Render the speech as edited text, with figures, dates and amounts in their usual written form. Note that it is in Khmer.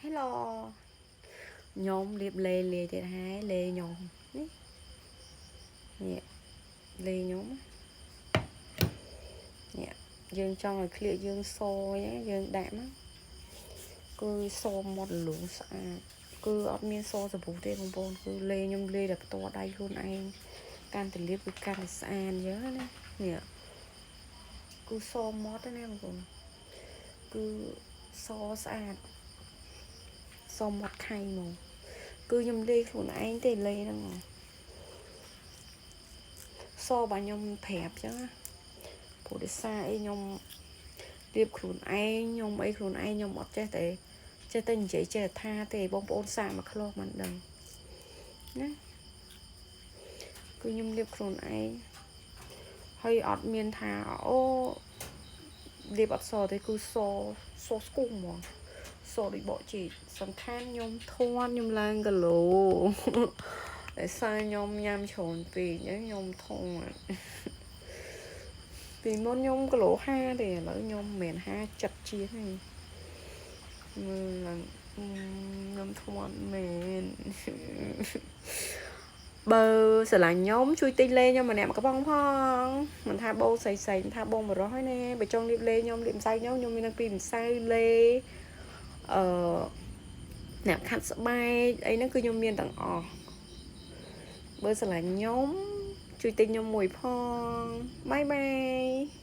Hello nhóm liệp lê lê thì hái lê nhóm nè lê nhóm nè dương cho người clear dương xô nhé dương đạm á cứ xô một lượng cứ ở miền xô rồi bố tê bông bông cứ lê nhóm lê được to đây luôn anh can từ liệp cứ can từ xa nhớ nè nè cứ xô mót đó nè bông cứ xô xa xô một khay mà cứ nhầm lêខ្លួនឯងទេលេហ្នឹងសបើខ្ញុំប្រាប់ចឹងព្រោះដោយសារអីខ្ញុំរៀបខ្លួនឯងខ្ញុំអីខ្លួនឯងខ្ញុំអត់ចេះតែនិយាយចេះថាទេបងប្អូនសាកមកខ្លោះមិនដឹងណាគឺខ្ញុំរៀបខ្លួនឯងហើយអត់មានថាអូរៀបអត់សទេគឺសស្គូហ្មងសដូចបកជីសំខាន់ខ្ញុំធន់ខ្ញុំឡើងគីឡូតែសារខ្ញុំញ៉ាំច្រើនពេកខ្ញុំធំពីមុនខ្ញុំគីឡូ50ទេឥឡូវខ្ញុំមិនមែន50ជាងទេមើលឡើងខ្ញុំធន់មែនបើស្រឡាញ់ខ្ញុំជួយទិញលេខ្ញុំម្នាក់មកកំប៉ុងផងមិនថាបោស្រីៗថាបងបរោះហើយណាបើចង់លាបលេខ្ញុំលាបម្សៅខ្ញុំមានទាំងពីរម្សៅលេអ្នកខាត់ស្បែកអីហ្នឹងគឺខ្ញុំមានទាំងអស់បើស្រឡាញ់ខ្ញុំជួយទិញខ្ញុំមួយផងបាយបាយ